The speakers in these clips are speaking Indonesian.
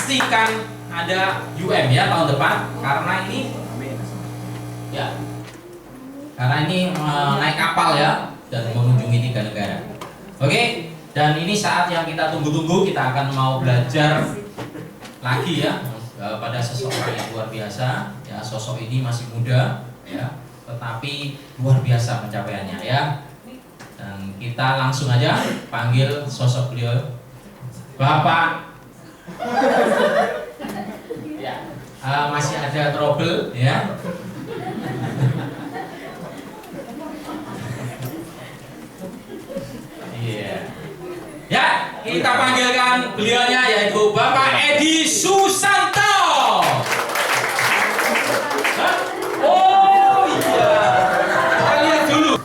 pastikan ada UM ya tahun depan, karena ini ya, karena ini naik kapal ya dan mengunjungi 3 negara. Oke, dan ini saat yang kita tunggu-tunggu. Kita akan mau belajar lagi ya pada seseorang yang luar biasa ya. Sosok ini masih muda ya, tetapi luar biasa pencapaiannya ya. Dan kita langsung aja panggil sosok beliau, Bapak. Ya, masih ada trouble ya. Iya. Ya, kita panggilkan beliaunya, yaitu Bapak Edi Susanto. Hah? Oh iya, kita lihat dulu.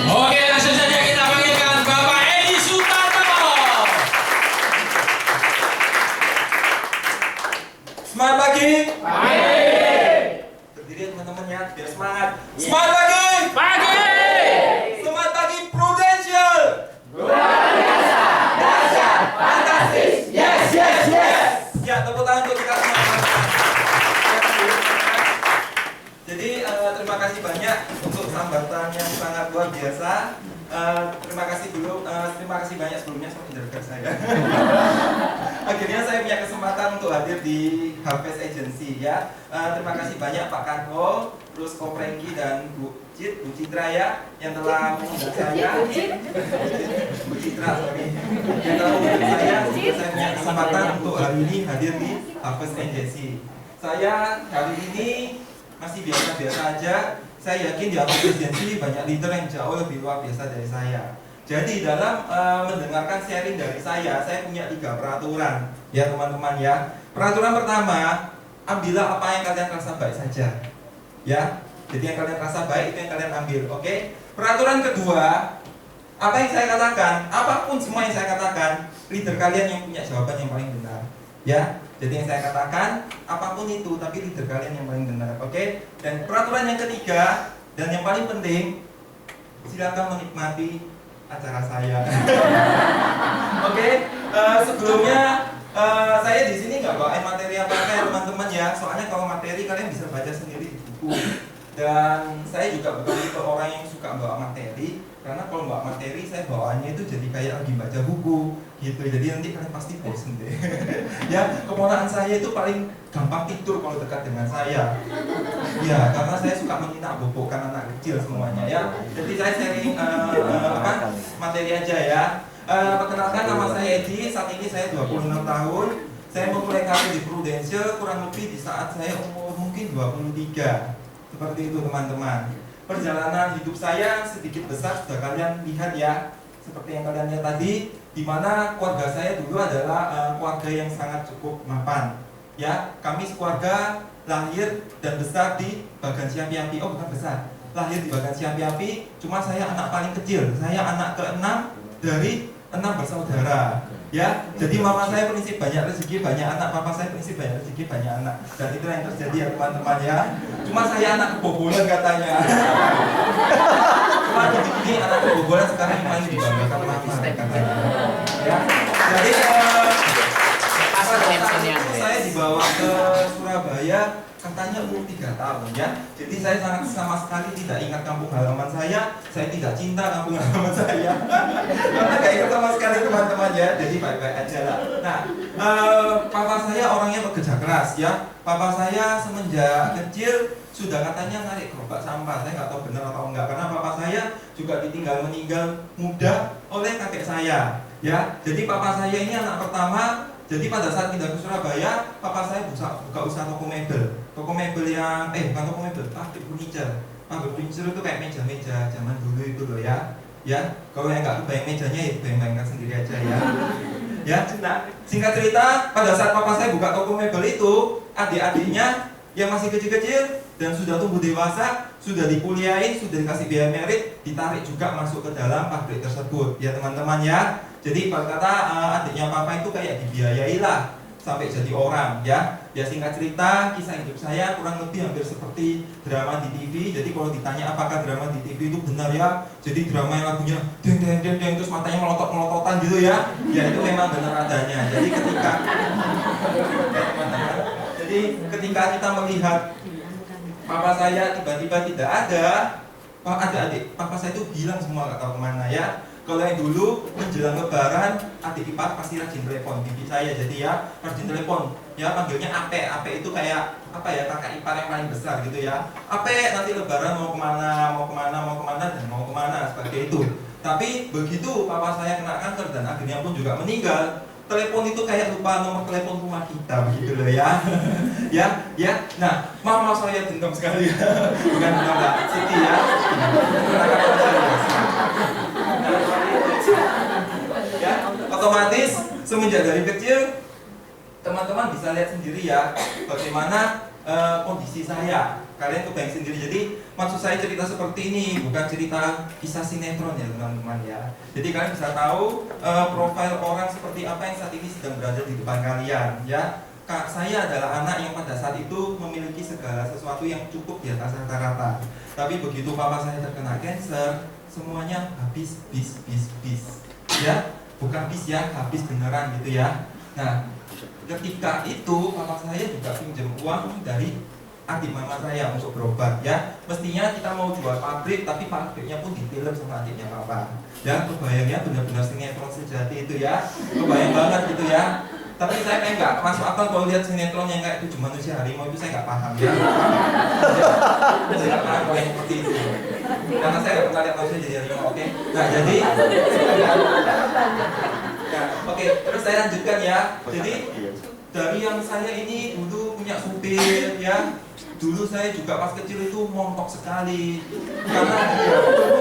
Oke, langsung saja kita panggilkan Bapak Edi Susanto. Semangat pagi. Pagi. Berdiri teman-teman ya, biar semangat. Semangat pagi. Pagi. Semangat pagi Prudential. Luar biasa, dahsyat, fantastis. Yes, yes, yes. Ya, tepuk tangan untuk kita semua. Jadi terima kasih banyak untuk sambatan yang sangat luar biasa. Terima kasih banyak sebelumnya sama interview saya. Akhirnya saya punya kesempatan untuk hadir di Harvest Agency ya. Terima kasih banyak Pak Kanko, terus Ko Prengki dan Bu Citra ya, yang telah mengundang saya. Bu Citra, sorry. Yang telah mengundang saya. Saya punya kesempatan untuk hari ini hadir di Harvest Agency. Saya hari ini masih biasa-biasa aja. Saya yakin di Harvest Agency banyak leader yang jauh lebih luar biasa dari saya. Jadi dalam mendengarkan sharing dari saya punya 3 peraturan ya teman-teman ya. Peraturan pertama, ambillah apa yang kalian rasa baik saja ya. Jadi yang kalian rasa baik itu yang kalian ambil, oke? Peraturan kedua, apa yang saya katakan, apapun semua yang saya katakan, leader kalian yang punya jawaban yang paling benar ya. Jadi yang saya katakan, apapun itu, tapi leader kalian yang paling benar, oke? Dan peraturan yang ketiga dan yang paling penting, silakan menikmati acara saya. Oke, sebelumnya saya di sini nggak bawain materi apa-apa ya teman-teman ya. Soalnya kalau materi kalian bisa baca sendiri di buku. Dan saya juga bukan tipe orang yang suka bawa materi, karena kalau bawa materi saya bawaannya itu jadi kayak lagi baca buku gitu. Jadi nanti kalian pasti bosen deh. Ya, keponakan saya itu paling gampang tidur kalau dekat dengan saya. Ya, karena saya suka menyinak bobokkan anak kecil semuanya ya. Jadi saya sharing materi aja ya. Perkenalkan, nama saya Edi. Saat ini saya 26 tahun. Saya memulai karir di Prudential kurang lebih di saat saya umur mungkin 23. Seperti itu teman-teman. Perjalanan hidup saya sedikit besar sudah kalian lihat ya. Seperti yang kalian lihat tadi, di mana keluarga saya dulu adalah keluarga yang sangat cukup mapan. Ya, kami sekeluarga lahir dan besar di Bagan Siapi-api. Oh, bukan besar. Lahir di Bagan Siapi-api, cuma saya anak paling kecil. Saya anak ke-6 dari 6 bersaudara. Ya, jadi mama saya prinsip banyak rezeki banyak anak, papa saya prinsip banyak rezeki banyak anak. Dan itu yang terjadi ya teman-teman ya. Cuma saya anak kebobolan katanya. Cuma gini anak kebobolan sekarang yang paling dibanggakan mama katanya. Ya, jadi saya dibawa ke Surabaya katanya umur 3 tahun ya. Jadi saya sangat sama sekali tidak ingat kampung halaman saya tidak cinta kampung halaman saya. Karena gak ingat sama sekali teman-teman ya. Jadi baik-baik aja lah. Nah, papa saya orangnya bekerja keras ya. Papa saya semenjak kecil sudah katanya narik gerobak sampah. Saya nggak tahu benar atau enggak, karena papa saya juga ditinggal meninggal muda oleh kakek saya ya. Jadi papa saya ini anak pertama. Jadi pada saat pindah ke Surabaya, papa saya buka usaha toko mebel. Toko mebel yang, bukan toko mebel, pabrik furniture. Pabrik furniture itu kayak meja-meja zaman dulu itu loh ya. Ya, kalau yang nggak kebayang mejanya ya bayangkan sendiri aja ya. Ya, nah singkat cerita, pada saat papa saya buka toko mebel itu, adik-adiknya yang masih kecil-kecil dan sudah tumbuh dewasa, sudah dikuliahin, sudah dikasih biaya merit, ditarik juga masuk ke dalam pabrik tersebut. Ya teman-teman ya. Jadi pada kata adiknya papa itu kayak dibiayai lah sampai jadi orang ya. Ya singkat cerita, kisah hidup saya kurang lebih hampir seperti drama di TV. Jadi kalau ditanya apakah drama di TV itu benar ya, jadi drama yang lagunya deng deng deng deng terus matanya melotot-melototan gitu ya. Ya itu memang benar adanya. Jadi ketika kita melihat papa saya tiba-tiba tidak ada, adik-adik papa saya itu hilang semua, nggak tahu kemana ya. Kalau yang dulu menjelang lebaran, adik ipar pasti rajin telepon bibi saya, jadi ya rajin telepon ya, panggilnya Ape. Ape itu kayak apa ya, kakak ipar yang paling besar gitu ya. Ape nanti lebaran mau kemana dan mau kemana seperti itu. Tapi begitu papa saya kena kanker dan akhirnya pun juga meninggal, telepon itu kayak lupa nomor telepon rumah kita begitu loh ya. ya. Nah, mama saya dendam sekali. Bukan Mbak Siti ya. Ya, otomatis semenjak dari kecil teman-teman bisa lihat sendiri ya bagaimana kondisi saya. Kalian kebayang sendiri. Jadi maksud saya cerita seperti ini bukan cerita kisah sinetron ya teman-teman ya. Jadi kalian bisa tahu profil orang seperti apa yang saat ini sedang berada di depan kalian ya. Saya adalah anak yang pada saat itu memiliki segala sesuatu yang cukup di atas rata-rata. Tapi begitu papa saya terkena cancer, semuanya habis bis ya, bukan bis ya, habis beneran gitu ya. Nah, ketika itu papa saya juga pinjam uang dari adik mama saya untuk berobat ya. Mestinya kita mau jual pabrik, tapi pabriknya pun ditilam sama adiknya papa ya. Kebayangnya benar-benar sinetron sejati itu ya, kebayang banget gitu ya. Tapi saya kayak nggak masuk akal kalau lihat sinetron yang kayak 7 manusia harimau itu, saya nggak paham ya. Saya nggak paham kalau yang seperti itu. Karena saya nggak pernah lihat manusia jadi harimau, oke? Nah jadi, nah, oke. Terus saya lanjutkan ya. Jadi dari yang saya ini dulu punya supir ya. Dulu saya juga pas kecil itu montok sekali. Karena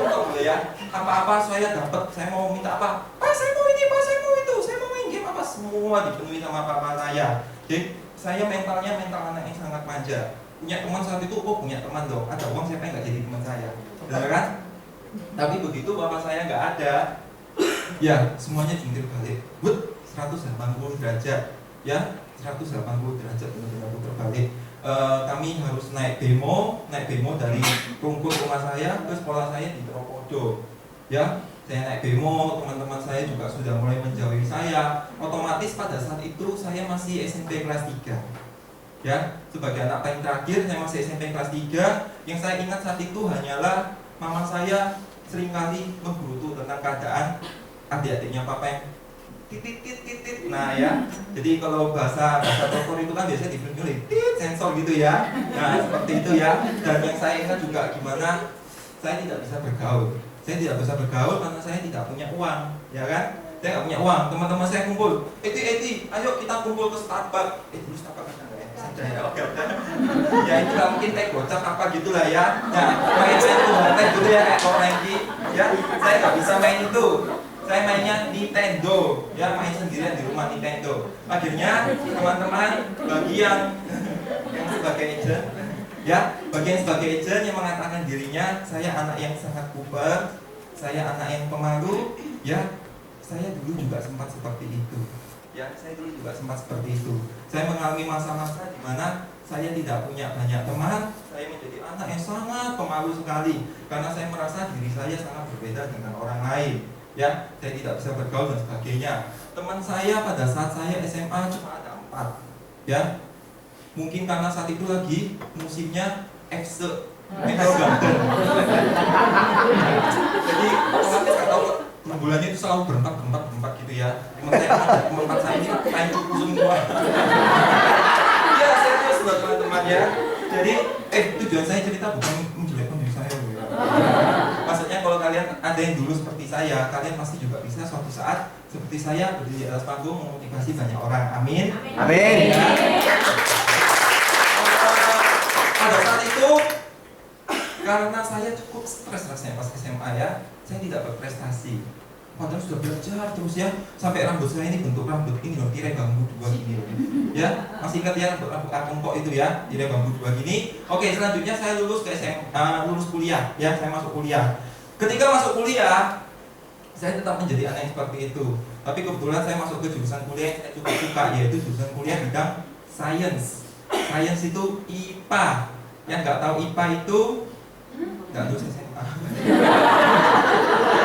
montok ya. Apa-apa saya dapat, saya mau minta apa? Pak saya mau ini, Pak saya mau itu, saya mau main game apa, semua dipenuhi sama papa saya. Jadi saya mental anak yang sangat manja. Punya teman saat itu, oh punya teman dong, ada uang siapa yang nggak jadi teman saya, benar kan? Tapi begitu bapak saya nggak ada, ya semuanya jungkir balik, 180 derajat, ya 180 derajat benar-benar putar balik. Kami harus naik bemo dari rungkut rumah saya ke sekolah saya di Tropodo, ya. Saya naik bemo, teman-teman saya juga sudah mulai menjauhi saya. Otomatis pada saat itu saya masih SMP kelas 3. Ya, sebagai anak paling terakhir saya masih SMP kelas 3. Yang saya ingat saat itu hanyalah mama saya seringkali menggerutu tentang keadaan adik-adiknya papa yang titit. Nah ya, jadi kalau bahasa dokter itu kan biasanya dipilih sensor gitu ya. Nah seperti itu ya. Dan yang saya ingat juga gimana saya tidak bisa bergaul. Saya tidak bisa bergaul karena saya tidak punya uang, ya kan? Saya nggak punya uang. Teman-teman saya kumpul, Eti, ayo kita kumpul ke Starbucks. Dulu Starbucks ada nggak ya? Ada ya, oke. Ya itu nggak mungkin teh gocap apa gitulah ya. Nah, main saya itu teh gitu ya kayak Power Rangers. Ya, saya nggak bisa main itu. Saya mainnya Nintendo, ya main sendirian di rumah Nintendo. Akhirnya teman-teman bagian yang sebagai agent. Ya, bagian sebagai agent yang mengatakan dirinya saya anak yang sangat kuper, saya anak yang pemalu, ya saya dulu juga sempat seperti itu. Ya, saya dulu juga sempat seperti itu. Saya mengalami masa-masa di mana saya tidak punya banyak teman, saya menjadi anak yang sangat pemalu sekali karena saya merasa diri saya sangat berbeda dengan orang lain. Ya, saya tidak bisa bergaul dan sebagainya. Teman saya pada saat saya SMA cuma ada 4. Ya, mungkin karena saat itu lagi musimnya Meteor Garden. Jadi otomatis nggak tahu bulannya itu selalu berempat gitu ya. Teman saya ini main kuku semua. Iya serius buat teman-teman ya. Jadi tujuan saya cerita bukan menjelekkan diri saya loh ya. Maksudnya kalau kalian ada yang dulu seperti saya, kalian pasti juga bisa suatu saat seperti saya berdiri di atas panggung memotivasi banyak orang. Amin. Amin. Ya. Pada saat itu karena saya cukup stres rasanya pas SMA ya, saya tidak berprestasi. Padahal sudah belajar terus ya, sampai rambut saya ini bentuk rambut ini loh, tirai bambu 2 gini loh. Ya, masih ingat ya rambut kok itu ya, tirai bambu 2 gini. Oke, selanjutnya saya lulus ke SMA, lulus kuliah ya, saya masuk kuliah. Ketika masuk kuliah, saya tetap menjadi anak yang seperti itu. Tapi kebetulan saya masuk ke jurusan kuliah yang saya cukup suka, yaitu jurusan kuliah bidang sains. Sains itu IPA. Yang nggak tahu IPA itu nggak lulus SMA.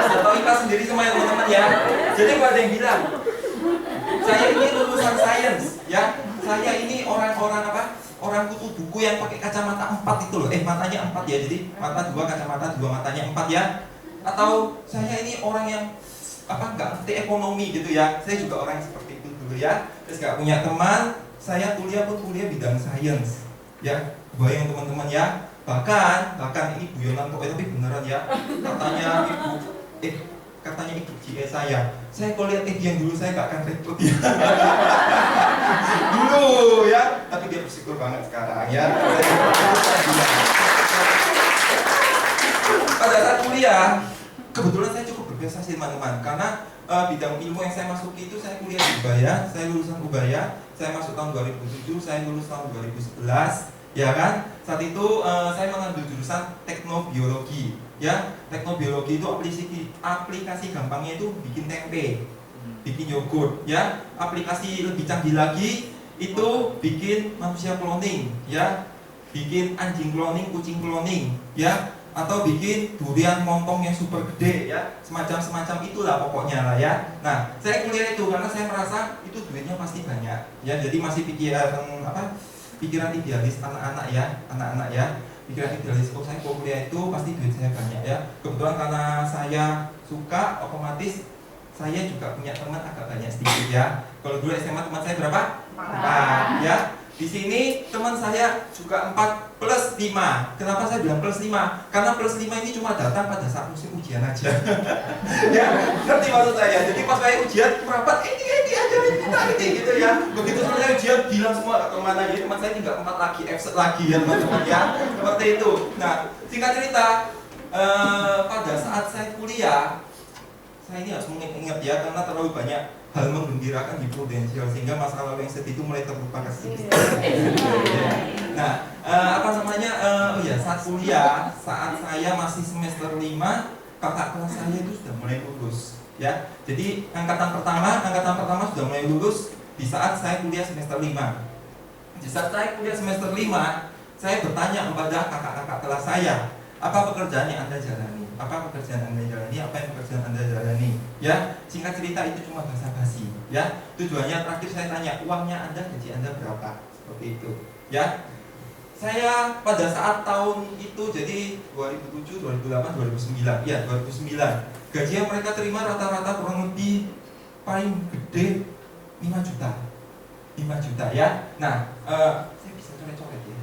Sudah tahu IPA sendiri semua ya teman-teman ya. Jadi kalau ada yang bilang saya ini lulusan sains, ya saya ini orang-orang apa? Orang kutu buku yang pakai kacamata 4 itu loh. Matanya 4 ya. Jadi mata 2, kacamata 2, matanya 4 ya. Atau saya ini orang yang apa nggak ngerti ekonomi gitu ya. Saya juga orang yang seperti itu dulu ya. Terus nggak punya teman. Saya kuliah pun kuliah bidang sains ya. Bayang teman-teman ya. Bahkan ini guyonan kok, tapi beneran ya. Katanya ibu GE saya kalau lihat yang dulu saya gak akan rekrut ya. Dulu ya, tapi dia bersyukur banget sekarang ya. Pada saat kuliah, kebetulan saya cukup berprestasi teman-teman, karena bidang ilmu yang saya masuki itu saya kuliah di Ubaya, saya lulusan Ubaya, saya masuk tahun 2007, saya lulus tahun 2011, ya kan? Saat itu saya mengambil jurusan teknobiologi, ya. Teknobiologi itu aplikasi gampangnya itu bikin tempe, bikin yogurt, ya. Aplikasi lebih canggih lagi itu bikin manusia cloning, ya. Bikin anjing cloning, kucing cloning, ya. Atau bikin durian montong yang super gede ya, semacam itulah pokoknya lah ya. Nah, saya kuliah itu karena saya merasa itu duitnya pasti banyak ya, jadi masih pikiran idealis anak-anak ya, pikiran idealis saya kuliah itu pasti duit saya banyak ya. Kebetulan karena saya suka, otomatis saya juga punya teman agak banyak sedikit ya. Kalau dulu SMA teman saya berapa? 4 ya. Di sini teman saya juga 4 plus 5. Kenapa saya bilang plus 5? Karena plus 5 ini cuma datang pada saat musim ujian aja. Ya, ngerti maksud saya. Jadi pas saya ujian merapat, ini ajarin kita ini gitu ya. Begitu selesai ujian bilang semua gak kemana. Jadi teman saya tinggal 4 lagi, F lagi ya teman-teman ya. Seperti itu. Nah, singkat cerita, pada saat saya kuliah, saya ini harus mengingat ya, karena terlalu banyak hal menggembirakan di Prudensial sehingga masa lalu yang sedih itu mulai terlupakan sedikit. Nah, saat kuliah, saat saya masih semester 5, kakak kelas saya itu sudah mulai lulus, ya. Jadi angkatan pertama sudah mulai lulus di saat saya kuliah semester 5. Di saat saya kuliah semester 5, saya bertanya kepada kakak-kakak kelas saya, apa pekerjaan yang Anda jalani? Apa pekerjaan Anda jalani? Apa yang pekerjaan Anda jalani? Ya, singkat cerita itu cuma basa-basi. Ya, tujuannya terakhir saya tanya, uangnya Anda, gaji Anda berapa? Seperti itu. Ya, saya pada saat tahun itu jadi 2007, 2008, 2009. Ya, 2009. Gaji yang mereka terima rata-rata kurang lebih paling gede 5 juta. 5 juta ya. Nah, saya bisa coret-coret ya.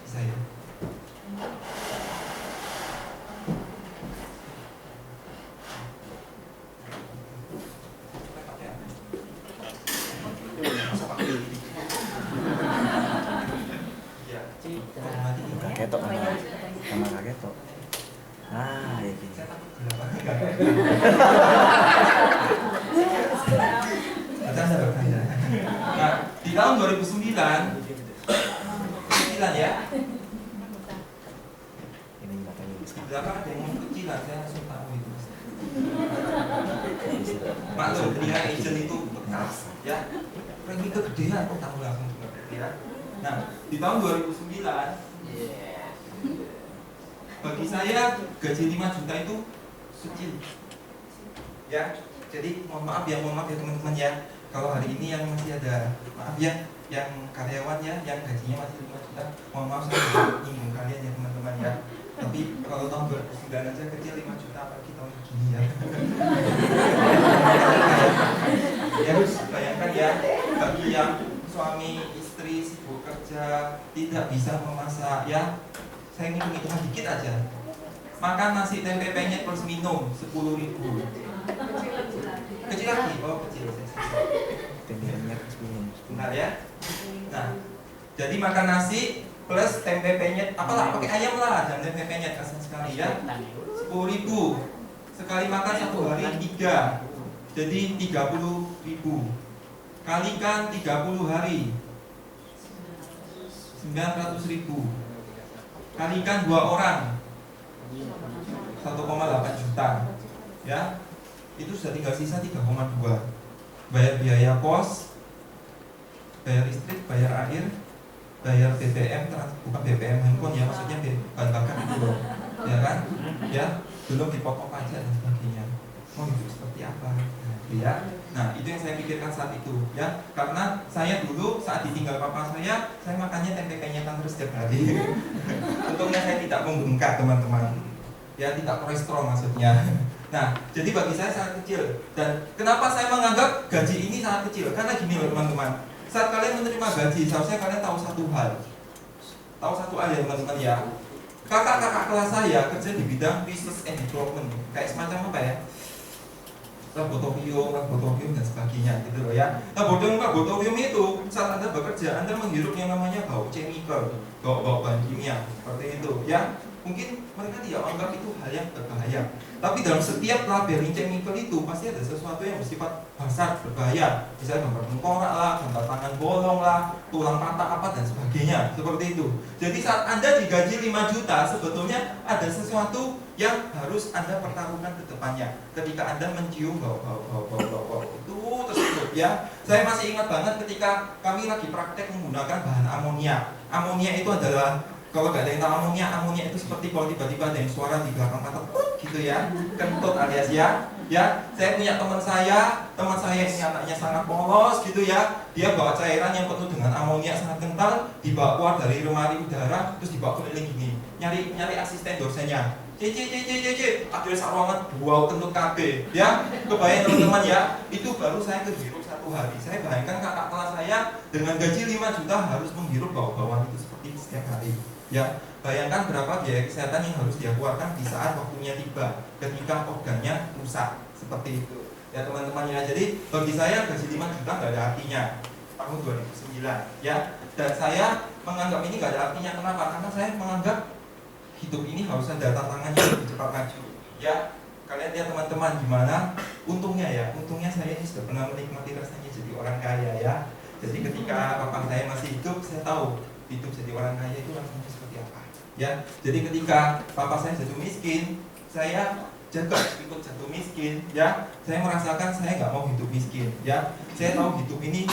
Bisa ya. Kagetok sama kagetok. Ah, ini. Nah, di tahun 2009 ya. Ini matanya sekarang. Berapa ada yang kecilan, saya langsung tahu itu. Maklum, dengan agent itu bekas, ya. Ranking kegedean, kok tahu langsung ya. Nah, di tahun 2009 bagi saya gaji 5 juta itu kecil. Ya, jadi mohon maaf ya teman-teman ya. Kalau hari ini yang masih ada, maaf ya, yang karyawan ya, yang gajinya masih 5 juta, mohon maaf saya nyinggung kalian ya teman-teman ya. Tapi kalau tahun 2009 aja kecil 5 juta, apalagi tahun begini ya. Ya, bayangkan ya, bagi yang suami istri sibuk kerja, tidak bisa memasak ya. Saya hitung-hitungan dikit aja. Makan nasi tempe penyet plus minum 10.000. Kecil lagi, oh kecil. Tempe penyet plus minum. Benar ya. Nah, jadi makan nasi plus tempe penyet, apalah pakai ayam lah dan tempe penyet asal sekali ya. 10.000. Sekali makan 1 hari 3. Jadi 30.000. Kalikan 30 hari. 900.000. Kalikan 2 orang 1,8 juta ya. itu sudah tinggal sisa 3,2. Bayar biaya kos, bayar listrik, bayar air, bayar BBM, bukan BBM handphone ya, maksudnya bahan bakar itu loh, ya kan? Ya, belum dipotong pajak dan sebagainya. Mau hidup seperti apa? Ya. Nah, itu yang saya pikirkan saat itu, ya. Karena saya dulu saat ditinggal papa saya makannya tempe kenyetan terus setiap hari. Untungnya saya tidak membengkak, teman-teman. Ya, tidak kolesterol maksudnya. Nah, jadi bagi saya sangat kecil. Dan kenapa saya menganggap gaji ini sangat kecil? Karena gini loh, teman-teman. Saat kalian menerima gaji, seharusnya kalian tahu satu hal. Tahu satu hal ya, teman-teman ya. Kakak-kakak kelas saya kerja di bidang business and development. Kayak semacam apa ya? Laboratorium dan sebagainya gitu loh ya. Laboratorium itu saat Anda bekerja, Anda menghirup yang namanya bau chemical, bau bahan kimia seperti itu ya. Mungkin mereka tidak anggap itu hal yang berbahaya. Tapi dalam setiap labeling chemical itu pasti ada sesuatu yang bersifat hazard, berbahaya. Misalnya gambar tengkorak lah, gambar tangan bolong lah, tulang patah apa dan sebagainya. Seperti itu. Jadi saat Anda digaji 5 juta, sebetulnya ada sesuatu yang harus Anda pertaruhkan ke depannya. Ketika Anda mencium bau itu tersebut ya. Saya masih ingat banget ketika kami lagi praktek menggunakan bahan amonia. Amonia itu adalah, kalau nggak ada yang tahu amonia itu seperti kalau tiba-tiba ada yang suara di belakang mata gitu ya, kentut alias ya. Saya punya teman saya ini anaknya sangat polos gitu ya. Dia bawa cairan yang penuh dengan amonia sangat kental, dibawa keluar dari lemari udara, terus dibawa keliling gini, nyari asisten dosennya. Akhirnya sak ruangan bau kentut KB ya. Kebayang teman-teman ya, itu baru saya kehirup 1 hari. Saya bayangkan kakak kelas saya dengan gaji 5 juta harus menghirup bau-bauan itu seperti setiap hari. Ya, bayangkan berapa biaya kesehatan yang harus dia keluarkan di saat waktunya tiba, ketika organnya rusak seperti itu. Ya teman-teman ya, jadi bagi saya gaji 5 juta nggak ada artinya tahun 2009 ya. Dan saya menganggap ini nggak ada artinya. Kenapa? Karena saya menganggap hidup ini harus ada tantangannya lebih cepat maju. Ya, kalian lihat teman-teman gimana untungnya ya. Untungnya saya ini sudah pernah menikmati rasanya jadi orang kaya ya. Jadi ketika papa saya masih hidup, saya tahu hidup jadi orang kaya itu rasanya seperti apa ya. Jadi ketika papa saya jatuh miskin, saya juga ikut jatuh miskin ya. Saya merasakan saya nggak mau hidup miskin ya. Saya tahu hidup ini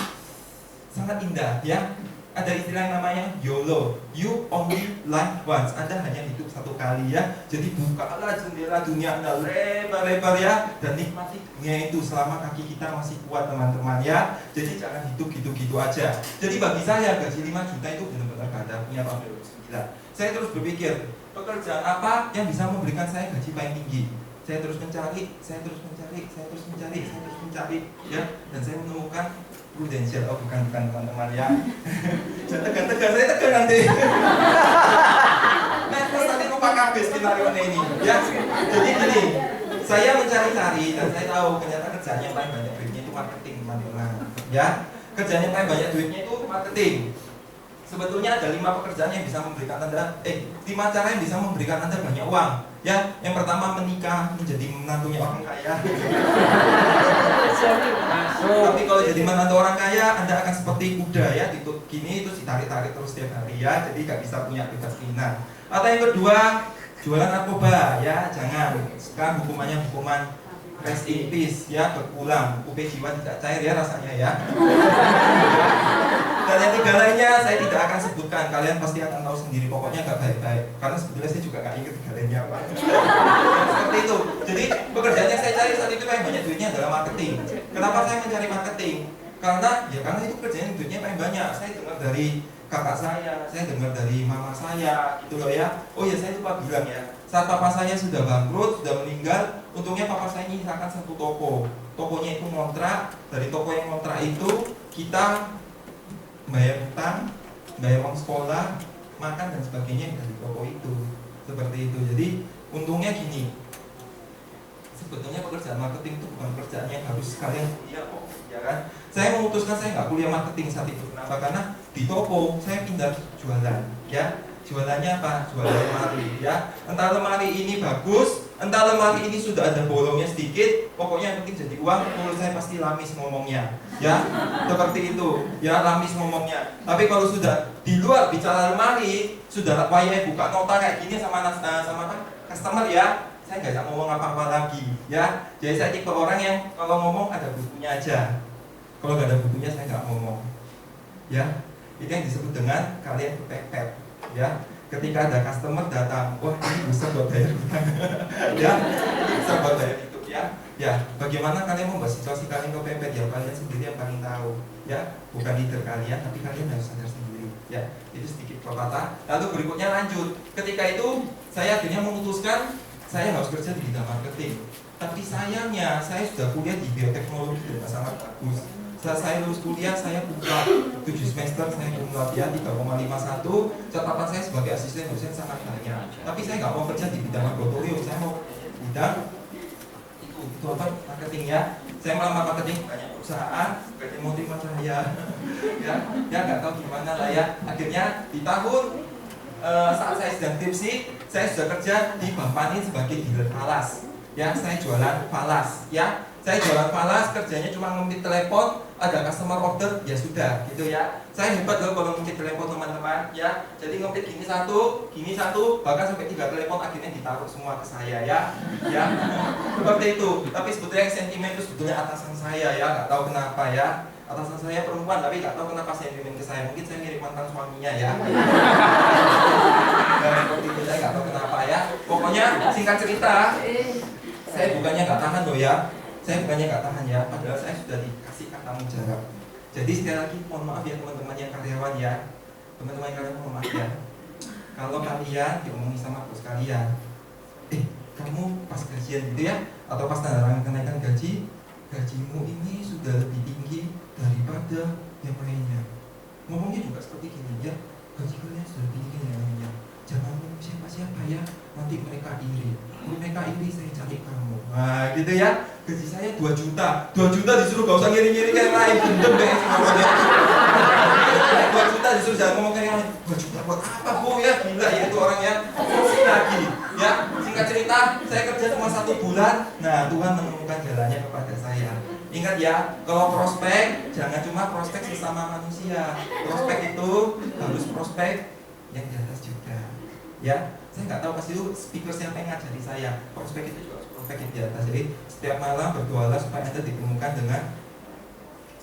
sangat indah ya. Ada istilah yang namanya YOLO, you only live once. Anda hanya hidup 1 kali ya. Jadi bukalah jendela dunia Anda lebar-lebar ya, dan nikmati dunia itu selama kaki kita masih kuat teman-teman ya. Jadi jangan hidup gitu-gitu aja. Jadi bagi saya gaji 5 juta itu benar-benar gak ada artinya tahun 2009. Saya terus berpikir, pekerjaan apa yang bisa memberikan saya gaji paling tinggi. Saya terus mencari ya, dan saya menemukan Prudential. Oh bukan teman-teman ya. Saya tekan saya tekan nanti. Nah terus nanti lupa kabis skenario ini ya. Jadi gini, saya mencari-cari dan saya tahu ternyata kerjaan yang paling banyak duitnya itu marketing, teman-teman ya. Kerjaan yang paling banyak duitnya itu marketing. Sebetulnya ada 5 pekerjaan yang bisa memberikan Anda 5 cara yang bisa memberikan Anda banyak uang ya. Yang pertama, menikah menjadi menantunya orang kaya. Tapi kalau jadi menantu orang kaya, Anda akan seperti kuda ya, ditutup gini terus ditarik-tarik terus setiap hari ya. Jadi gak bisa punya bebas keinginan. Atau yang kedua, jualan narkoba ya, jangan. Sekarang hukumannya hukuman rest in peace ya, berpulang, UP jiwa tidak cair ya rasanya ya. Dan yang 3 lainnya saya tidak akan sebutkan, kalian pasti akan tahu sendiri, pokoknya gak baik-baik. Karena sebetulnya saya juga gak ingat 3 lainnya apa. Seperti itu. Jadi pekerjaan yang saya cari saat itu yang banyak duitnya adalah marketing. Kenapa saya mencari marketing? Karena itu kerjaan yang duitnya paling banyak. Saya dengar dari kakak saya dengar dari mama saya gitu loh ya. Oh ya, saya lupa bilang ya, saat papa saya sudah bangkrut, sudah meninggal, untungnya papa saya nyisakan 1 toko. Tokonya itu ngontrak. Dari toko yang ngontrak itu kita bayar utang, bayar uang sekolah, makan dan sebagainya dari toko itu. Seperti itu. Jadi untungnya gini, sebetulnya pekerjaan marketing itu bukan pekerjaan yang harus kalian kuliah kok, ya kan? Saya memutuskan saya nggak kuliah marketing saat itu. Kenapa? Karena di toko saya pindah jualan, ya. Jualannya apa? Jualan lemari, ya. Entah lemari ini bagus, entah lemari ini sudah ada bolongnya sedikit, pokoknya yang penting jadi uang. Mulut saya pasti lamis ngomongnya, ya. Seperti itu, ya, lamis ngomongnya. Tapi kalau sudah di luar bicara lemari, sudah wayai buka nota kayak gini sama customer ya, saya nggak bisa ngomong apa-apa lagi, ya. Jadi saya tipe orang yang kalau ngomong ada bukunya aja. Kalau nggak ada bukunya saya nggak ngomong, ya. Itu yang disebut dengan kalian kepepet, ya. Ketika ada customer datang, wah ini bisa buat bayar utang, ya, bisa buat bayar itu, ya. Ya, bagaimana kalian membuat situasi kalian kepepet, ya kalian sendiri yang paling tahu, ya. Bukan leader kalian, tapi kalian harus sadar sendiri, ya. Itu sedikit pepatah. Lalu berikutnya lanjut. Ketika itu saya akhirnya memutuskan saya harus kerja di bidang marketing. Tapi sayangnya saya sudah kuliah di bioteknologi dan sangat bagus. Setelah saya lulus kuliah, saya buka 7 semester, saya kumlot ya 3,51. Catatan saya sebagai asisten dosen sangat banyak. Tapi saya nggak mau kerja di bidang laboratorium, saya mau bidang itu apa, marketing, ya. Saya melamar marketing banyak perusahaan, gak motivasi saya, ya nggak tahu gimana lah ya. Akhirnya di tahun saat saya sedang tipsi, saya sudah kerja di Bampanin sebagai dealer falas. Ya, saya jualan falas, ya. Saya jualan falas, kerjanya cuma ngomit telepon, ada customer order, ya sudah, gitu ya. Saya hebat loh kalau ngomit telepon teman-teman, ya. Jadi ngomit gini satu, bahkan sampai 3 telepon akhirnya ditaruh semua ke saya, ya. Ya, seperti itu. Tapi sebetulnya yang sentimen itu sebetulnya atasan saya, ya. Nggak tahu kenapa, ya. Atasan saya perempuan, tapi nggak tahu kenapa sentimen ke saya. Mungkin saya mirip mantan suaminya, ya. Seperti itu, saya nggak tahu kenapa, ya. Pokoknya singkat cerita, saya bukannya nggak tahan loh, ya. Saya bukannya nggak tahan, ya. Padahal saya sudah dikasih tanggung jawab. Jadi sekali lagi mohon maaf ya teman-teman yang karyawan, ya. Teman-teman yang karyawan mohon maaf, ya. Kalau kalian diomongin sama bos kalian, kamu pas gajian gitu ya, atau pas tanda tangan kenaikan gaji, gajimu ini sudah lebih tinggi daripada yang lainnya. Ngomongnya juga seperti gini, ya. Gaji kalian sudah lebih tinggi dari yang lainnya. Jangan ngomong siapa-siapa, ya. Nanti mereka iri. Kalau mereka iri, saya cari kamu. Nah, gitu ya. Gaji saya 2 juta. 2 juta disuruh gak usah ngiri-ngiri kayak lain. Gendem deh si ngomongnya. 2 juta disuruh jangan ngomong kayak lain. 2 juta buat apa, Bu? Ya gila ya itu orangnya. Sih lagi. Ya, singkat cerita, saya kerja cuma 1 bulan. Nah, Tuhan menemukan jalannya kepada saya. Ingat ya, kalau prospek jangan cuma prospek sesama manusia. Prospek itu harus prospek yang di atas juga. Ya, saya nggak tahu pasti itu speaker siapa yang ngajari saya. Prospek itu juga prospek yang di atas. Jadi setiap malam berdoalah supaya Anda ditemukan dengan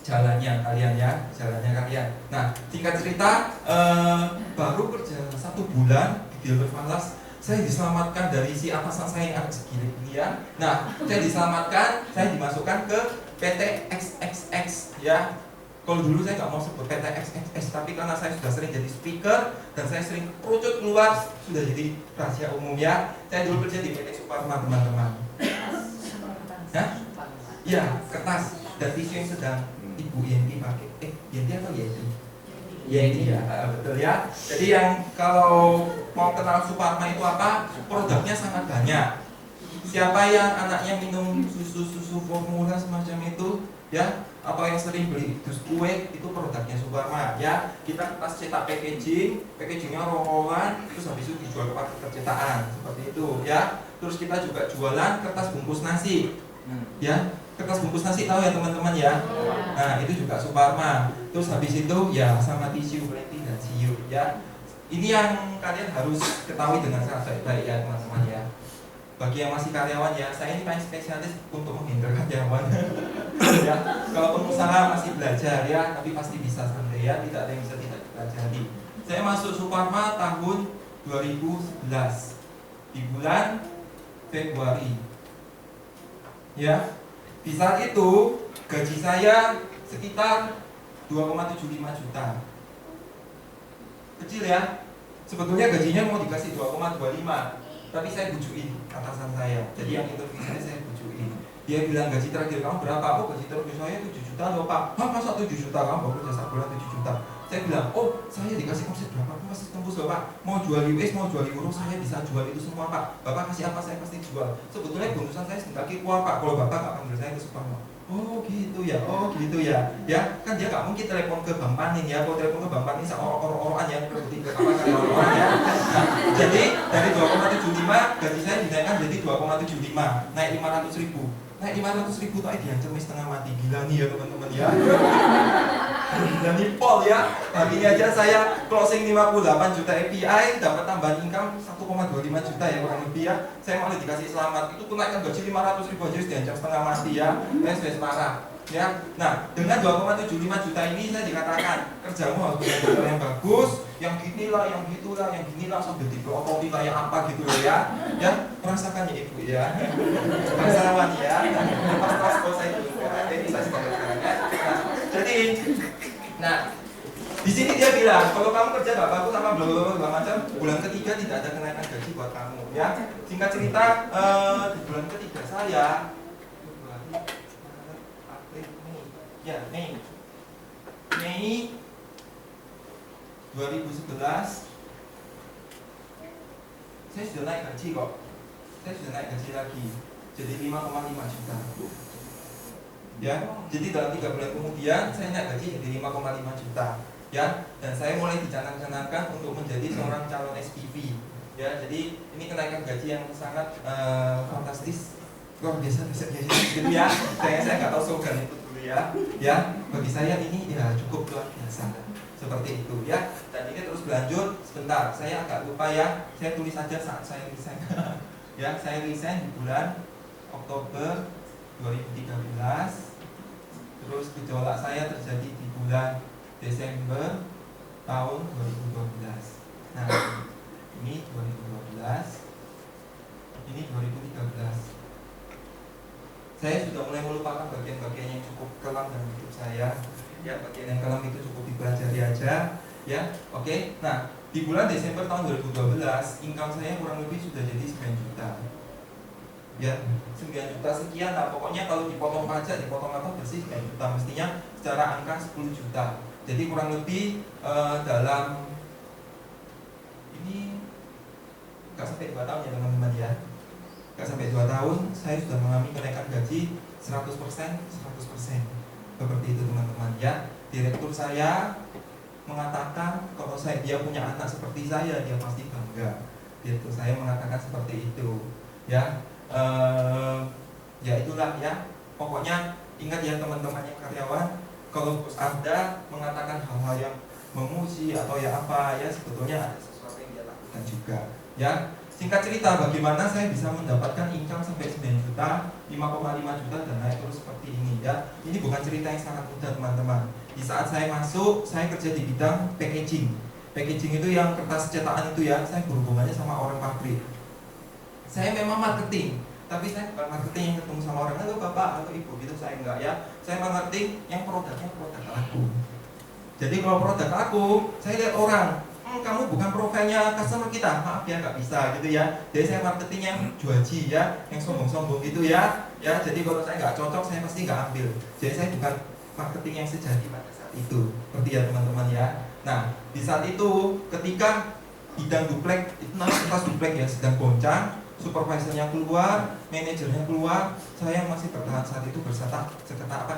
jalannya kalian, ya, jalannya kalian. Nah, singkat cerita, baru kerja 1 bulan di dealer falas, saya diselamatkan dari si atasan saya yang agak segini ini, ya. Nah, saya diselamatkan, saya dimasukkan ke PT XXX, ya. Kalau dulu saya nggak mau sebut PT XXX, tapi karena saya sudah sering jadi speaker dan saya sering kerucut keluar, sudah jadi rahasia umum, ya. Saya dulu kerja di PT Suparma, teman-teman. Hah? Ya, kertas dan tisu yang sedang Ibu Yenti pakai. Yenti atau Yenti? Yenti, ya, betul, ya. Jadi yang kalau mau kenal Suparma itu apa? Produknya sangat banyak. Siapa yang anaknya minum susu formula semacam itu, ya, atau yang sering beli dus kue, itu produknya Suparma, ya. Kita kertas cetak packagingnya roll-rollan, terus habis itu dijual ke pabrik percetakan, seperti itu, ya. Terus kita juga jualan kertas bungkus nasi, ya. Kertas bungkus nasi tahu ya teman-teman, ya. Nah, itu juga Suparma. Terus habis itu ya sama tisu, plenty dan siu, ya. Ini yang kalian harus ketahui dengan sangat baik-baik, ya teman-teman, ya. Bagi yang masih karyawan, ya, saya ini paling spesialis untuk menghandle karyawan. Ya, kalau pengusaha masih belajar, ya, tapi pasti bisa sampai, ya, tidak ada yang bisa tidak dipelajari. Saya masuk Suparma tahun 2011 di bulan Februari. Ya, di saat itu gaji saya sekitar 2,75 juta. Kecil, ya. Sebetulnya gajinya mau dikasih 2,25. Tapi saya bujukin atasan saya. Jadi yang interview saya bujukin. Dia bilang gaji terakhir kamu berapa? Oh, gaji terakhir saya 7 juta loh, Pak. Hah, masa 7 juta? Kamu baru kerja 1 bulan 7 juta. Saya bilang, oh, saya dikasih omset berapa? Aku masih tembus loh, Pak. Mau jual US, mau jual euro, saya bisa jual itu semua, Pak. Bapak kasih apa, saya pasti jual. Sebetulnya bonusan saya sebentar lagi keluar, Pak. Kalau Bapak nggak panggil saya ke Suparma. Oh gitu ya, ya kan dia nggak mungkin telepon ke Bang Panin, ya. Kalau telepon ke Bang Panin orang-orang yang berarti ke orang ya. Nah, jadi dari 2,75 gaji saya dinaikkan jadi 2,75, naik 500.000. naik 500.000 tuh diancam setengah mati. Gila nih ya teman-teman ya. Gila nih Pol ya. Hari ini aja saya closing 58 juta API, dapat tambahan income 1,25 juta ya kurang lebih ya. Saya malah dikasih selamat. Itu kenaikan gaji 500.000 aja diancam setengah mati ya. Wes marah. Ya, nah dengan 2,75 juta ini saya dikatakan kerjamu harus benar-benar yang bagus, yang ginilah, yang gitulah, yang ginilah sambil diprototipe kayak apa gitu loh ya. Ya, merasakan ya ibu ya. Merasakan ya. Pas bos saya juga. Ini saya sekarang ya. Jadi, nah di sini dia bilang kalau kamu kerja gak bagus sama bla macam, bulan ketiga tidak ada kenaikan gaji buat kamu ya. Singkat cerita di bulan ketiga saya Mei 2011 saya sudah naik gaji kok. Saya sudah naik gaji lagi jadi 5,5 juta. Ya, jadi dalam 3 bulan kemudian saya naik gaji jadi 5,5 juta. Ya, dan saya mulai dicanang-canangkan untuk menjadi seorang calon SPV. Ya, jadi ini kenaikan gaji yang sangat fantastis. Luar biasa gitu ya. Saya nggak tahu slogan itu dulu ya. Ya, bagi saya ini ya cukup luar biasa. Seperti itu ya. Dan ini terus berlanjut. Sebentar, saya agak lupa ya. Saya tulis saja saat saya resign. Ya, saya resign di bulan Oktober 2013. Terus gejolak saya terjadi di bulan Desember tahun 2012. Nah, ini 2012. Ini 2013. Saya sudah mulai melupakan bagian-bagian yang cukup kelam dalam hidup saya. Ya, bagian yang kelam itu cukup dipelajari aja. Ya, oke. Nah, di bulan Desember tahun 2012, income saya kurang lebih sudah jadi 9 juta. Ya, 9 juta sekian lah. Pokoknya kalau dipotong pajak, dipotong apa bersih 9 juta. Mestinya secara angka 10 juta. Jadi kurang lebih dalam ini nggak sampai 2 tahun ya teman-teman ya. Gak sampai 2 tahun, saya sudah mengalami kenaikan gaji 100%. Seperti itu teman-teman ya. Direktur saya mengatakan kalau dia punya anak seperti saya, dia pasti bangga. Direktur saya mengatakan seperti itu ya. Ya itulah ya. Pokoknya ingat ya teman-teman yang karyawan, kalau bos Anda mengatakan hal-hal yang memuji atau ya apa ya, sebetulnya ada sesuatu yang dia lakukan juga ya. Singkat cerita, bagaimana saya bisa mendapatkan income sampai 9 juta, 5,5 juta dan naik terus seperti ini ya. Ini bukan cerita yang sangat mudah teman-teman. Di saat saya masuk, saya kerja di bidang packaging. Packaging itu yang kertas cetakan itu ya, saya berhubungannya sama orang pabrik. Saya memang marketing, tapi saya bukan marketing yang ketemu sama orang, halo bapak atau ibu gitu, saya enggak ya. Saya marketing yang produknya produk aku. Jadi kalau produk aku, saya lihat orang, kamu bukan profilnya customer kita, maaf ya nggak bisa gitu ya. Jadi saya marketing yang juaji ya, yang sombong-sombong gitu ya. Ya, jadi kalau saya nggak cocok, saya pasti nggak ambil. Jadi saya bukan marketing yang sejati pada saat itu, seperti ya teman-teman ya. Nah, di saat itu ketika bidang duplek itu kertas duplek ya sedang goncang, supervisornya keluar, manajernya keluar, saya masih bertahan saat itu berserta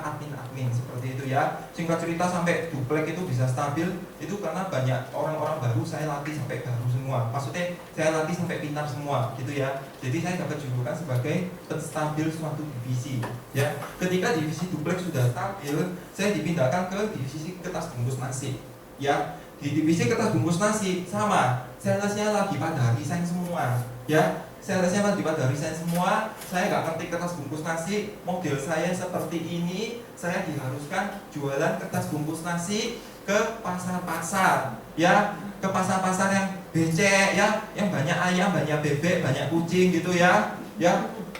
admin seperti itu ya. Singkat cerita sampai duplek itu bisa stabil itu karena banyak orang-orang baru saya latih sampai baru semua. Maksudnya saya latih sampai pintar semua gitu ya. Jadi saya dapat julukan sebagai penstabil suatu divisi ya. Ketika divisi duplek sudah stabil, saya dipindahkan ke divisi kertas bungkus nasi ya. Di divisi kertas bungkus nasi sama, salesnya lagi pada resign semua ya. Salesnya lagi pada resign semua, saya nggak ngerti kertas bungkus nasi, model saya seperti ini, saya diharuskan jualan kertas bungkus nasi ke pasar-pasar ya, ke pasar-pasar yang becek ya, yang banyak ayam, banyak bebek, banyak kucing gitu ya.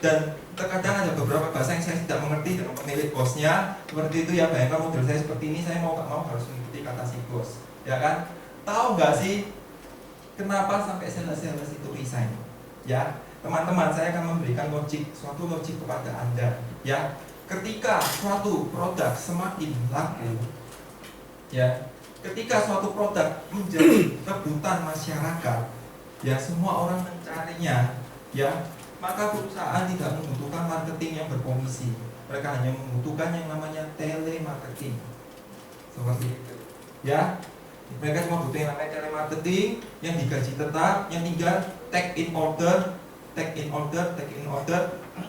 Dan terkadang ada beberapa bahasa yang saya tidak mengerti dengan pemilik bosnya, seperti itu ya. Bayangkan model saya seperti ini, saya mau nggak mau harus mengikuti kata si bos ya kan. Tahu nggak sih kenapa sampai sales itu resign? Ya, teman-teman, saya akan memberikan suatu logik kepada Anda. Ya, ketika suatu produk semakin laku, ya, ketika suatu produk menjadi rebutan masyarakat, ya, semua orang mencarinya, ya, maka perusahaan tidak membutuhkan marketing yang berkomisi. Mereka hanya membutuhkan yang namanya telemarketing. Seperti itu, ya. Mereka cuma butuh yang namanya telemarketing yang digaji tetap, yang tinggal take in order,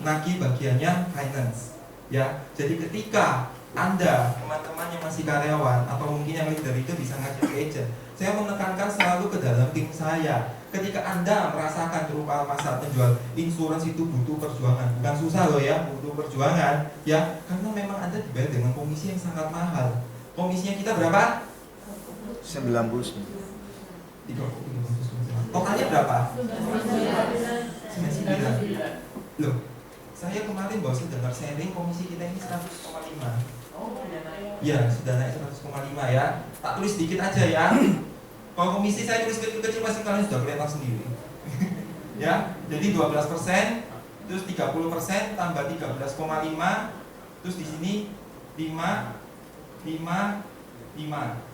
nagih bagiannya finance. Ya, jadi ketika Anda, teman-teman yang masih karyawan atau mungkin yang leader itu bisa ngajak ke agent, saya menekankan selalu ke dalam tim saya. Ketika Anda merasakan terutama saat menjual insurance itu butuh perjuangan, bukan susah loh ya, butuh perjuangan ya, karena memang Anda dibayar dengan komisi yang sangat mahal. Komisinya kita berapa? 99. Totalnya berapa? 99. Loh, saya kemarin baru dengar sharing komisi kita ini 100,5. Ya, sudah naik 100,5 ya. Tak tulis sedikit aja ya. Kalau komisi saya tulis kecil-kecil pasti kalian sudah kelihatan sendiri. Ya, jadi 12%, terus 30% tambah 13,5, terus di sini 5.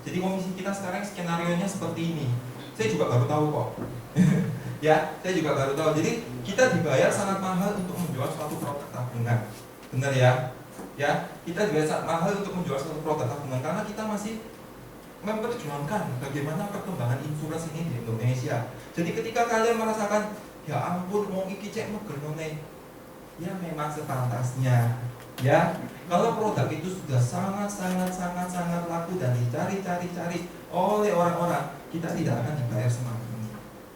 Jadi komisi kita sekarang skenario-nya seperti ini. Saya juga baru tahu kok. Ya, saya juga baru tahu. Jadi kita dibayar sangat mahal untuk menjual suatu produk tabungan. Benar ya? Ya, kita dibayar sangat mahal untuk menjual suatu produk tabungan karena kita masih memperjuangkan bagaimana perkembangan insurance ini di Indonesia. Jadi ketika kalian merasakan, ya ampun, mau iki cek megenone, ya memang sepantasnya. Ya, kalau produk itu sudah sangat laku dan dicari oleh orang-orang, kita tidak akan dibayar semakin.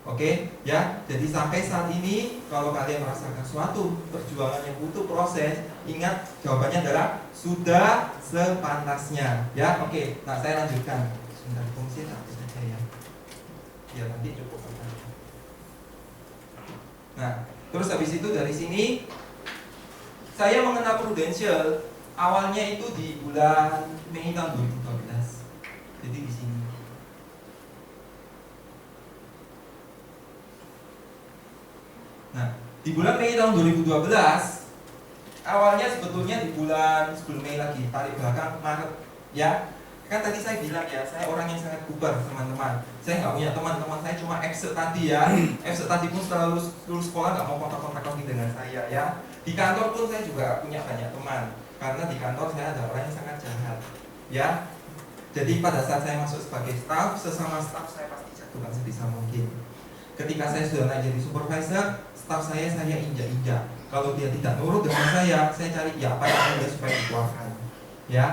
Oke, ya. Jadi sampai saat ini kalau kalian merasakan suatu perjuangan yang butuh proses, ingat jawabannya adalah sudah sepantasnya. Ya, oke. Nah, saya lanjutkan. Sebentar, fungsi satu saja ya. Ya, nanti cukup. Nah, terus habis itu dari sini saya mengenal Prudential awalnya itu di bulan Mei tahun 2012. Jadi di sini. Nah, di bulan Mei tahun 2012, awalnya sebetulnya di bulan sebelum Mei lagi, tarik belakang Maret, ya. Kan tadi saya bilang ya, saya orang yang sangat bubar, teman-teman. Saya nggak punya teman-teman, saya cuma exit tadi ya. Exit tadi pun setelah lulus sekolah nggak mau kontak-kontak lagi dengan saya ya. Di kantor pun saya juga punya banyak teman, karena di kantor saya ada orang yang sangat jahat, ya. Jadi pada saat saya masuk sebagai staff, sesama staff saya pasti jatuhkan sebisa mungkin. Ketika saya sudah naik jadi supervisor, staff saya injak-injak. Kalau dia tidak nurut dengan saya cari ya apa yang ada supaya dikeluarkan. Ya.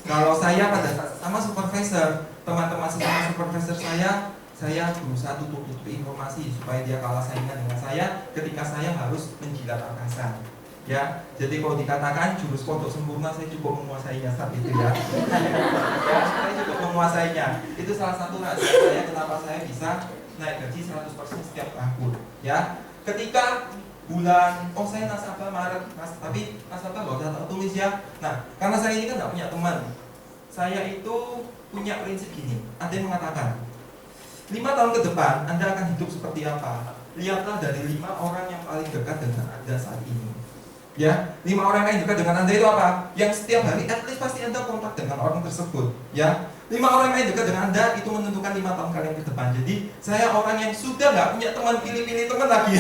Kalau saya pada saat sama supervisor, teman-teman sesama supervisor saya berusaha tutup-tutupi informasi supaya dia kalah saingan dengan saya ketika saya harus menjilat atasan. Ya, jadi kalau dikatakan jurus kodok sempurna, saya cukup menguasainya saat itu ya. Ya, saya cukup menguasainya. Itu salah satu rahasia saya kenapa saya bisa naik gaji 100% setiap tahun. Ya, ketika bulan, saya nasabah Maret, tapi nasabah nggak usah tulis ya. Nah, karena saya ini kan nggak punya teman, saya itu punya prinsip gini. Ada yang mengatakan 5 tahun ke depan Anda akan hidup seperti apa? Lihatlah dari 5 orang yang paling dekat dengan Anda saat ini. Ya, 5 orang yang dekat dengan Anda itu apa? Yang setiap hari at least pasti Anda kontak dengan orang tersebut. Ya, 5 orang yang dekat dengan Anda itu menentukan 5 tahun kalian ke depan. Jadi saya orang yang sudah nggak punya teman, pilih-pilih teman lagi.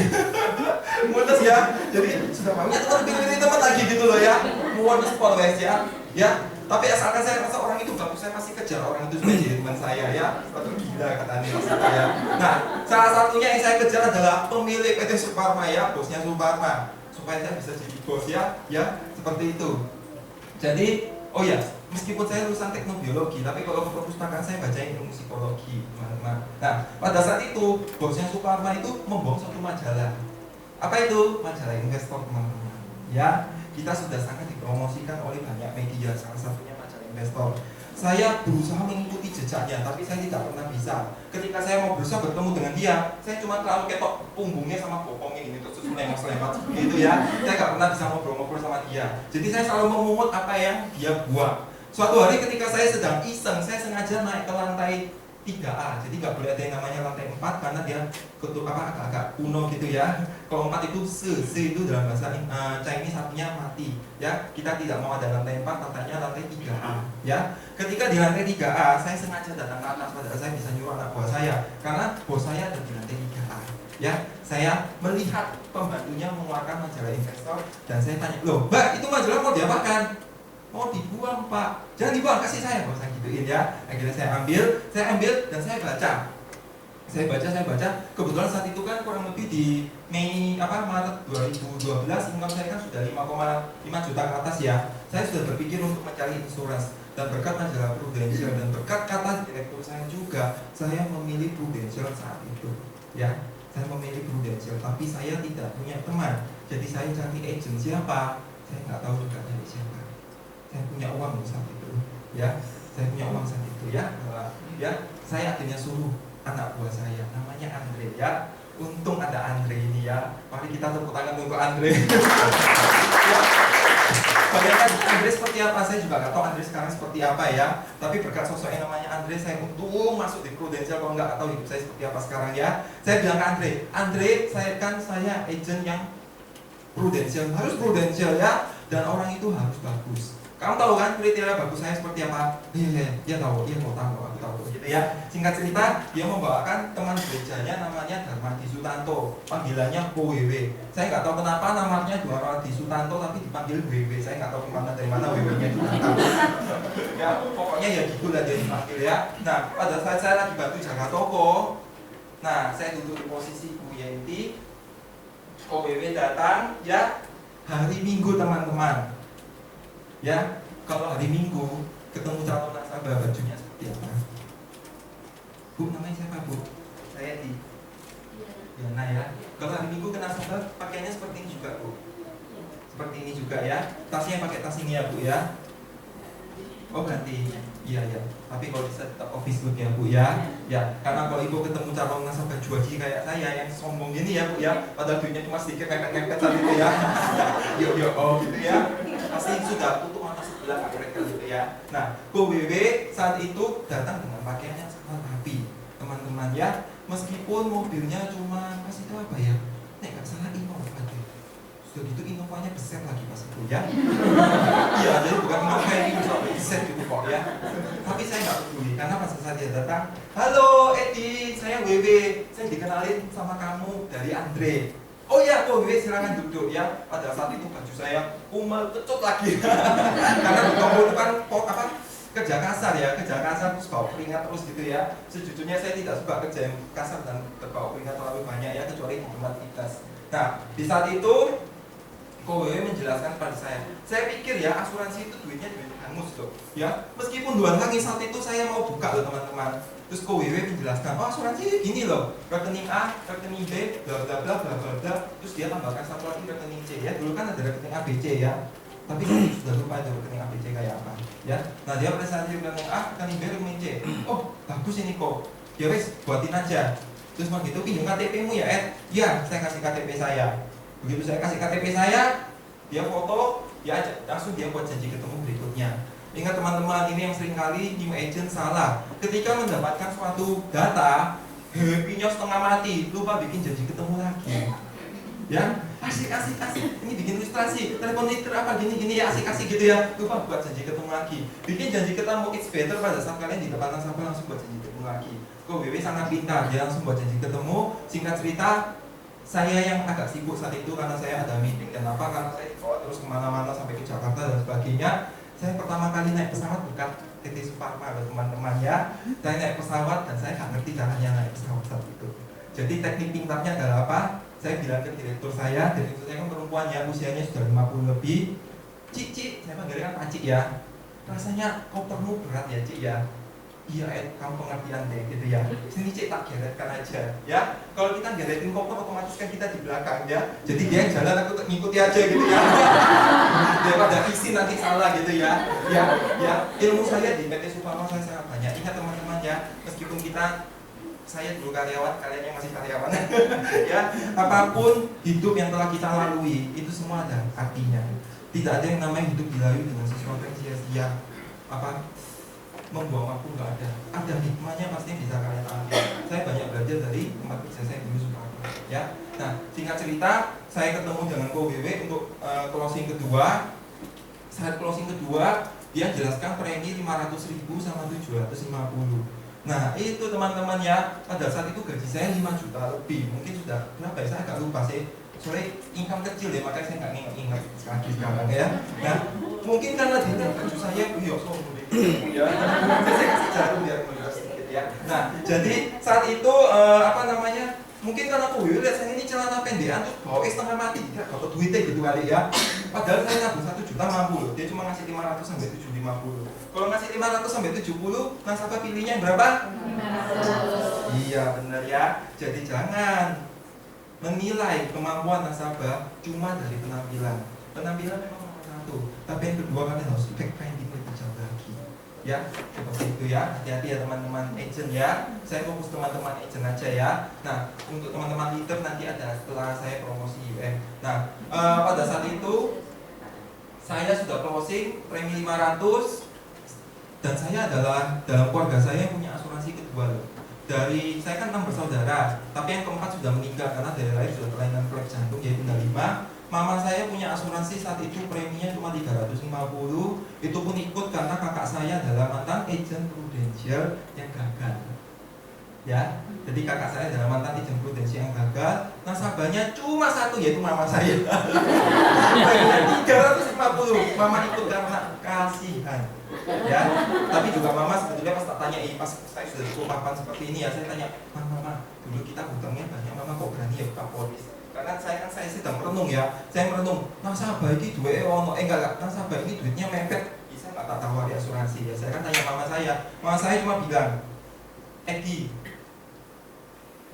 Mudah ya. Jadi sudah nggak punya teman, pilih-pilih teman lagi gitu loh ya. Mudah always ya. Ya. Tapi asalkan saya rasa orang itu bagus, saya pasti kejar orang itu supaya jadi teman saya ya. Atau gila katanya ya. Nah, salah satunya yang saya kejar adalah pemilik PT Suparma ya, bosnya Suparma, supaya saya bisa jadi bos ya, ya seperti itu. Jadi, oh ya, meskipun saya lulusan teknobiologi, tapi kalau ke perpustakaan saya baca ilmu psikologi, teman-teman. Nah, pada saat itu bosnya Suparma itu membawa satu majalah. Apa itu? Majalah investor, teman-teman. Ya, kita sudah sangat dipromosikan oleh banyak media, salah satunya majalah investor. Saya berusaha mengikuti jejaknya, tapi saya tidak pernah bisa. Ketika saya mau berusaha bertemu dengan dia, saya cuma terlalu ketok punggungnya sama bokongnya ini, terus lempar gitu ya. Saya nggak pernah bisa ngobrol-ngobrol sama dia. Jadi saya selalu memungut apa yang dia buat. Suatu hari ketika saya sedang iseng, saya sengaja naik ke lantai 3A. Jadi nggak boleh ada yang namanya lantai 4 karena dia agak-agak kuno gitu ya. Kalau 4 itu se itu dalam bahasa Chinese artinya mati. Ya, kita tidak mau ada lantai 4, katanya lantai 3A. Ya, ketika di lantai 3A, saya sengaja datang ke atas padahal saya bisa nyuruh anak buah saya karena bos saya ada di lantai 3A. Ya, saya melihat pembantunya mengeluarkan majalah investor dan saya tanya, loh, Mbak, itu majalah mau diapakan? Mau dibuang Pak, jangan dibuang, kasih saya, bos saya gituin ya. Akhirnya saya ambil dan saya baca. Saya baca, kebetulan saat itu kan kurang lebih di Maret 2012 income saya kan sudah 5,5 juta ke atas ya. Saya sudah berpikir untuk mencari insurans, dan berkat majalah Prudential dan berkat kata direktur saya juga, saya memilih Prudential saat itu ya. Saya memilih Prudential, tapi saya tidak punya teman, jadi saya cari agent siapa, saya nggak tahu juga cari siapa. Saya punya uang saat itu ya, saya punya uang saat itu ya, saya akhirnya suruh anak buah saya, namanya Andre ya. Untung ada Andre ini ya. Mari kita tepuk tangan untuk Andre. Ya. Bayangkan Andre seperti apa, saya juga nggak tahu Andre sekarang seperti apa ya. Tapi berkat sosok yang namanya Andre, saya untung masuk di Prudential. Kalau nggak tahu hidup saya seperti apa sekarang ya. Saya bilang ke Andre, saya agent yang Prudential, harus Prudential ya. Dan orang itu harus bagus. Kamu tahu kan kriteria bagus saya seperti apa? Iya tahu, aku tahu gitu ya. Singkat cerita, dia membawakan teman gerejanya namanya Darmadi Sutanto, panggilannya WW. Saya nggak tahu kenapa namanya Darmadi Sutanto tapi dipanggil WW. Saya nggak tahu dari mana WW-nya dipanggil. Ya, pokoknya ya gitulah dia dipanggil ya. Nah, pada saat saya lagi bantu jaga toko, nah saya duduk di posisi Bu Yenti, WW datang ya hari Minggu teman-teman. Ya, kalau hari Minggu ketemu calon nasabah bajunya seperti apa? Bu, namanya siapa Bu? Saya di Yana ya. Kalau hari Minggu ke nasabah pakainya seperti ini juga Bu. Seperti ini juga ya. Tasnya pakai tas ini ya Bu ya. Oh ganti. Iya. Tapi kalau bisa tetap office look ya Bu ya. Ya, karena kalau Ibu ketemu calon nasabah juaji kayak saya yang sombong gini ya Bu ya. Padahal duitnya cuma sedikit mepet-mepet gitu ya. Yuk, oh gitu ya. Pasti sudah tutup mata sebelah mereka gitu ya. Nah, WW saat itu datang dengan pakaiannya sangat rapi, teman-teman ya. Meskipun mobilnya cuma pas itu apa ya? Nggak salah Innova aja. Sudah gitu Innovanya besar lagi pas itu ya. Iya, jadi bukan Innova ini besar gitu kok ya. Tapi saya nggak peduli karena pas saat dia datang, halo Edi, saya WW, saya dikenalin sama kamu dari Andre. Oh ya, WW silakan duduk ya. Pada saat itu baju saya kumal kecut lagi. Karena di toko itu kan kerja kasar terus bau keringat terus gitu ya. Sejujurnya saya tidak suka kerja yang kasar dan berbau keringat terlalu banyak ya, kecuali di tempat dinas. Nah, di saat itu WW menjelaskan pada saya pikir ya asuransi itu duitnya duit hangus loh ya. Meskipun 2 hari saat itu saya mau buka loh teman-teman. Terus WW menjelaskan, oh asuransi gini loh, rekening A, rekening B, bla bla bla bla bla bla. Terus dia tambahkan satu lagi rekening C ya. Dulu kan ada rekening A, B, C ya. Tapi saya sudah lupa ada rekening A, B, C kayak apa ya. Nah dia presentasi rekening A, rekening B, rekening C. Oh bagus ini kok. Ya wes buatin aja. Terus mau gitu, pinjam KTP-mu ya Ed? Ya, saya kasih KTP saya. Begitu saya kasih KTP saya, dia foto, ya langsung dia buat janji ketemu berikutnya. Ingat teman-teman, ini yang seringkali new agent salah. Ketika mendapatkan suatu data, happy-nya setengah mati, lupa bikin janji ketemu lagi. Ya, asik. Ini bikin ilustrasi, telepon liter apa gini ya, asik gitu ya. Lupa buat janji ketemu lagi. Bikin janji ketemu, it's better pada saat kalian di depan nasabah langsung buat janji ketemu lagi. WW sangat pintar, dia langsung buat janji ketemu. Singkat cerita, saya yang agak sibuk saat itu karena saya ada meeting dan apa, karena saya dibawa terus kemana-mana sampai ke Jakarta dan sebagainya. Saya pertama kali naik pesawat bukan PT Suparma teman-teman ya. Saya naik pesawat dan saya nggak ngerti caranya naik pesawat saat itu. Jadi teknik pintarnya adalah apa? Saya bilang ke direktur saya kan perempuan ya, usianya sudah 50 lebih. Cik, saya panggilnya kan Pak Cik ya. Rasanya kopermu berat ya Cik ya. Iya kamu pengertian deh gitu ya. Sini Cik tak geretkan aja ya. Kalau kita geretin koper otomatis kan kita di belakang ya. Jadi dia yang jalan aku ngikuti aja gitu ya. Daripada isi nanti salah gitu ya. Ya ilmu saya di PT Suparma saya sangat banyak. Ingat teman-teman ya, meskipun saya dulu karyawan, kalian yang masih karyawan ya, apapun hidup yang telah kita lalui itu semua ada artinya. Tidak ada yang namanya hidup dilalui dengan sesuatu yang sia-sia, membuang waktu nggak ada. Ada hikmahnya pasti yang bisa kalian ambil. Saya banyak belajar dari tempat kerja saya dulu Suparma ya. Nah, singkat cerita, saya ketemu dengan WW untuk closing kedua. Saat closing kedua, dia jelaskan premi 500.000 sama 750. Nah, itu teman-teman ya, pada saat itu gaji saya 5 juta lebih. Mungkin sudah berapa ya, saya agak lupa sih. Soalnya income kecil ya, makanya saya nggak ingat lagi sekarang ya. Nah, mungkin karena dia baju saya, sombong ya. Saya kasih jarum biar menurut sedikit ya. ya. Nah, jadi saat itu mungkin karena aku lihat saya ini celana pendekan terus bawa setengah mati, tidak dapat duitnya gitu kali ya. Padahal saya nabung 1 juta mampu loh. Dia cuma ngasih 500 sampai 750. Kalau ngasih 500 sampai 70, nasabah pilihnya berapa? 500. Iya benar ya. Jadi jangan menilai kemampuan nasabah cuma dari penampilan. Penampilan memang nomor 1, tapi yang kedua kalian harus backfinding lebih jauh lagi. Ya, seperti itu ya. Hati-hati ya teman-teman agent ya. Saya fokus teman-teman agent aja ya. Nah, untuk teman-teman leader nanti ada setelah saya promosi UM. Nah, pada saat itu saya sudah closing premi 500 dan saya adalah dalam keluarga saya yang punya asuransi kedua loh. Dari saya kan 6 bersaudara, tapi yang keempat sudah meninggal karena dari lahir sudah kelainan flek jantung yaitu 5. Mama saya punya asuransi saat itu preminya cuma 350. Itu pun ikut karena kakak saya adalah mantan agent Prudential yang gagal. Ya, jadi kakak saya adalah mantan agent Prudential yang gagal. Nasabahnya cuma 1 yaitu mama saya. Preminya 350. Mama ikut karena kasihan. Ya, tapi juga mama sebetulnya pas tak tanya, pas saya sudah cukup mapan seperti ini ya, saya tanya, mama, dulu kita hutangnya banyak, mama kok berani ya buka polis? Karena saya sedang merenung ya, saya merenung, nasabah ini duitnya enggak, nasabah ini duitnya mepet, bisa nggak tak tawari asuransi ya? Saya kan tanya mama saya cuma bilang, Edi,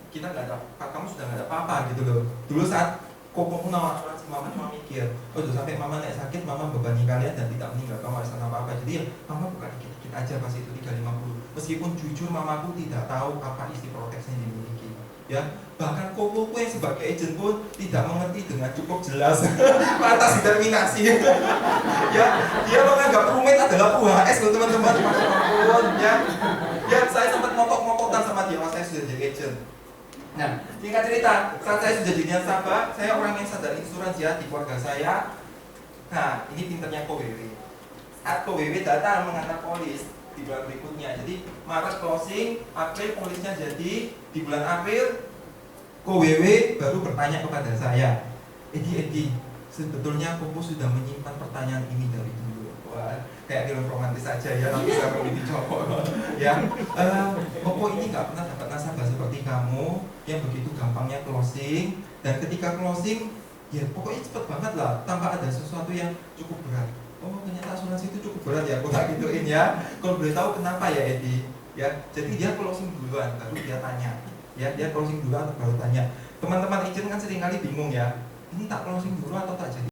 kita nggak ada, kamu sudah nggak ada apa-apa gitu loh. Dulu saat kok nawar asuransi, mama cuma mikir, oh tuh sampai mama naik sakit, mama bebani kalian dan tidak meninggalkan warisan apa-apa. Jadi ya, mama buka dikit-dikit aja pas itu 350. Meskipun jujur mamaku tidak tahu apa isi proteksi yang dimiliki. Ya, bahkan kokoku yang sebagai agent pun tidak mengerti dengan cukup jelas atas determinasi. Ya, dia menganggap rumit adalah UHS loh teman-teman. Ya, saya sempat ngokok-ngokokan sama dia, mas saya sudah jadi agent. Nah, singkat cerita, saat saya sudah jadi nasabah, saya orang yang sadar insurans ya di keluarga saya. Nah, ini pinternya KWW. Saat KWW datang mengantar polis di bulan berikutnya. Jadi Maret closing, April polisnya jadi. Di bulan April KWW baru bertanya kepada saya, Edi, sebetulnya Koko sudah menyimpan pertanyaan ini dari dulu. Wah, kayak film romantis aja ya, tapi saya mau dicoba. Ya, Koko ini nggak pernah dapat nasabah seperti kamu yang begitu gampangnya closing, dan ketika closing, ya pokoknya cepet banget lah, tanpa ada sesuatu yang cukup berat. Oh, ternyata asuransi itu cukup berat ya, aku tak gituin ya. Kalau boleh tahu kenapa ya Edi? Ya, jadi dia closing duluan, baru dia tanya. Ya, dia closing duluan baru tanya. Teman-teman agent kan seringkali bingung ya, ini tak closing dulu atau tak jadi?